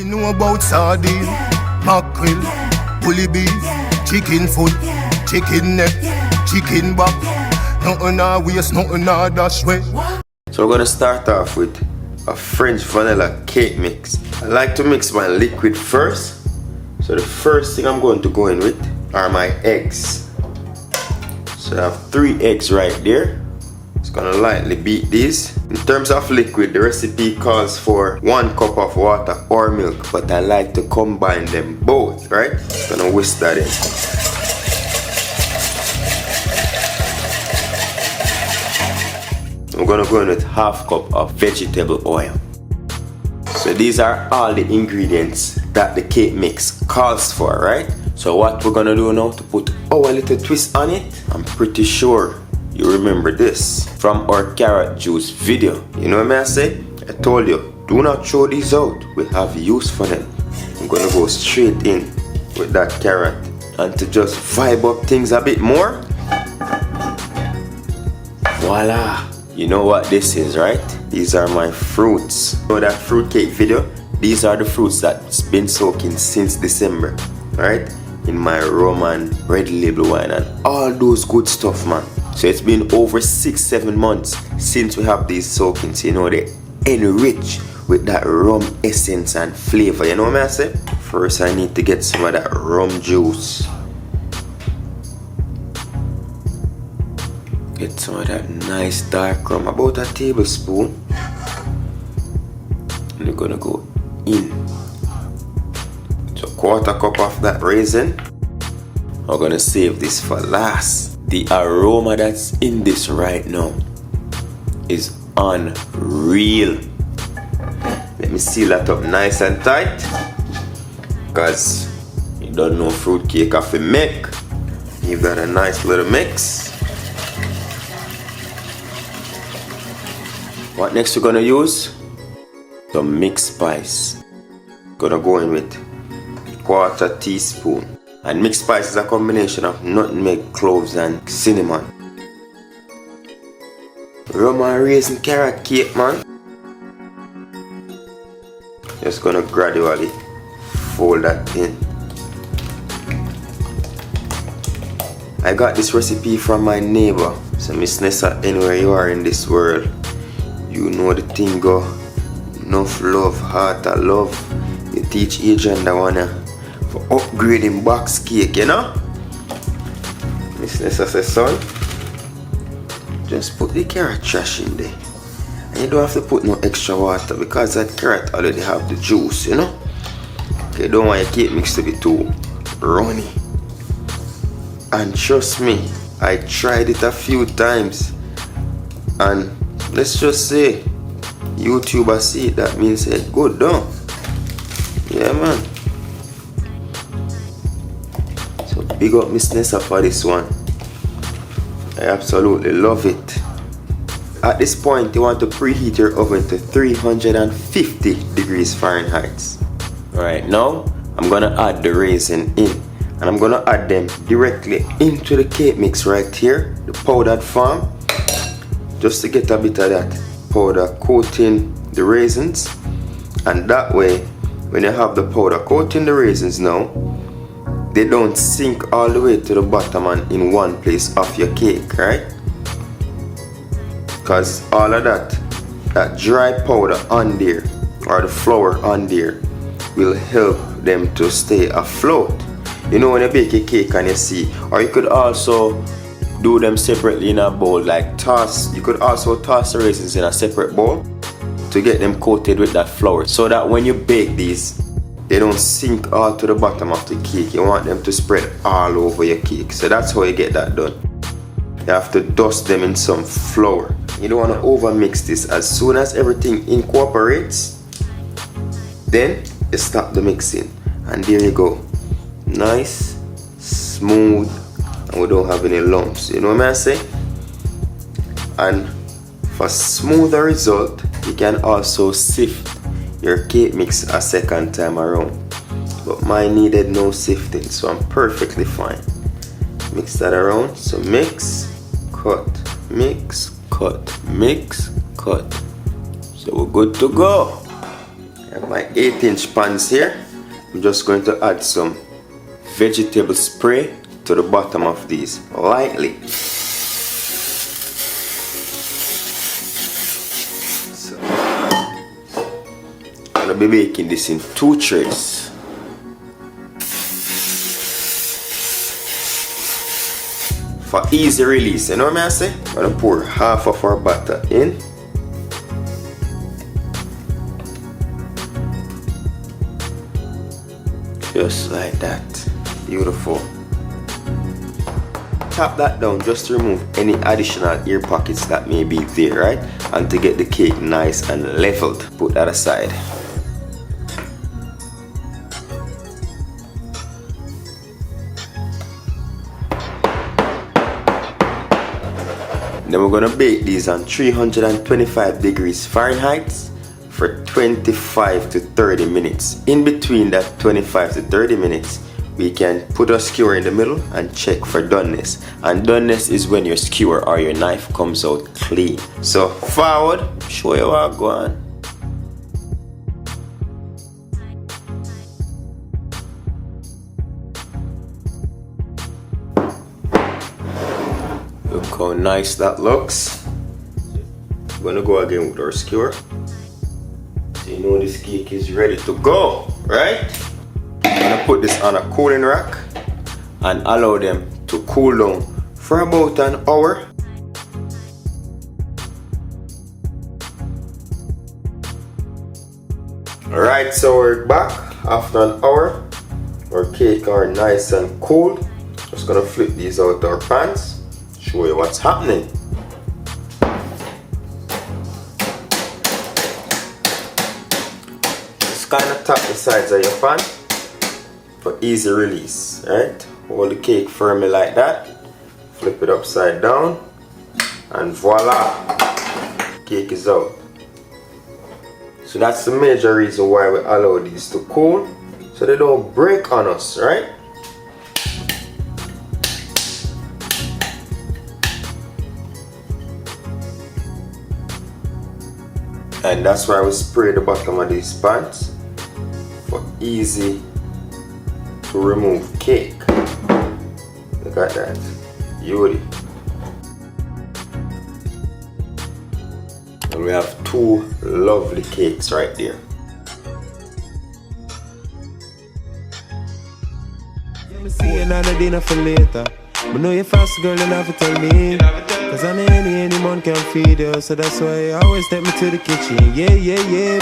You know about sardine, mackerel, bully beef, chicken foot, chicken neck, chicken back. Nothing I waste, nothing I dash way. So we're gonna start off with a French vanilla cake mix. I like to mix my liquid first. So the first thing I'm going to go in with are my eggs. So I have 3 eggs right there. Just gonna lightly beat these. In terms of liquid, the recipe calls for 1 cup of water or milk, but I like to combine them both, right? Just gonna whisk that in. I'm gonna go in with 1/2 cup of vegetable oil. So these are all the ingredients that the cake mix calls for, right? So what we're gonna do now to put our little twist on it, I'm pretty sure you remember this from our carrot juice video. You know what I say? I told you, do not throw these out. We have use for them. I'm gonna go straight in with that carrot, and to just vibe up things a bit more. Voila! You know what this is, right? These are my fruits. You know that fruit cake video? These are the fruits that's been soaking since December, right? In my rum and red label wine and all those good stuff, man. So it's been over 6-7 months since we have these soakings. You know, they enrich with that rum essence and flavor. You know what I say? First I need to get some of that rum juice. Get some of that nice dark rum, about a tablespoon. And we're gonna go in. So 1/4 cup of that raisin. I'm gonna save this for last. The aroma that's in this right now is unreal. Let me seal that up nice and tight, because you don't know fruit cake have to make. Give that a nice little mix. What next we're gonna use? Some mixed spice. Gonna go in with 1/4 teaspoon. And mixed spice is a combination of nutmeg, cloves, and cinnamon. Rum and raisin carrot cake, man. Just gonna gradually fold that in. I got this recipe from my neighbor. So Miss Nessa, anywhere you are in this world, you know the thing go. Enough love, heart of love. You teach Adrian that wanna for upgrading box cake, you know? Miss Nessa says, son, just put the carrot trash in there. And you don't have to put no extra water, because that carrot already have the juice, you know? Okay, don't want your cake mix to be too runny. And trust me, I tried it a few times, and let's just say YouTuber see it, that means it good done. Yeah, man. So big up Miss Nessa for this one. I absolutely love it. At this point, you want to preheat your oven to 350 degrees Fahrenheit. Alright, now I'm gonna add the raisin in, and I'm gonna add them directly into the cake mix right here, the powdered form, just to get a bit of that powder coating the raisins. And that way, when you have the powder coating the raisins now, they don't sink all the way to the bottom and in one place of your cake, right? Because all of that dry powder on there, or the flour on there, will help them to stay afloat. You know, when you bake a cake and you see, or you could also do them separately in a bowl, like toss. You could also toss the raisins in a separate bowl to get them coated with that flour, so that when you bake these, they don't sink all to the bottom of the cake. You want them to spread all over your cake. So that's how you get that done. You have to dust them in some flour. You don't want to over mix this. As soon as everything incorporates, then you stop the mixing, and there you go. Nice, smooth, and we don't have any lumps. You know what I say? And for smoother result, you can also sift your cake mix a second time around. But mine needed no sifting, so I'm perfectly fine. Mix that around. So mix, cut, mix, cut, mix, cut. So we're good to go. I my 8-inch pans here. I'm just going to add some vegetable spray to the bottom of these lightly. So I'm gonna be baking this in 2 trays. For easy release, you know what I say? I'm gonna pour half of our butter in. Just like that. Beautiful. Tap that down just to remove any additional air pockets that may be there, right? And to get the cake nice and leveled. Put that aside. Then we're gonna bake these on 325 degrees Fahrenheit for 25 to 30 minutes. In between that 25 to 30 minutes, we can put a skewer in the middle and check for doneness. And doneness is when your skewer or your knife comes out clean. So forward, show you how to go on. Look how nice that looks. I'm gonna go again with our skewer. So you know this cake is ready to go, right? I'm gonna put this on a cooling rack and allow them to cool down for about an hour. Alright, so we're back after an hour. Our cake are nice and cool. Just gonna flip these out our pans. Show you what's happening. Just kind of tap the sides of your pan for easy release, right? Hold the cake firmly like that, flip it upside down, and voila, cake is out. So that's the major reason why we allow these to cool, so they don't break on us, right? And that's why we spray the bottom of these pans for easy to remove cake. Look at that, beauty. And we have 2 lovely cakes right there. See another dinner for later. But know you fast, girl, you have to tell me. Cause I know any man can feed you. So that's why I always take me to the kitchen. Yeah, yeah, yeah.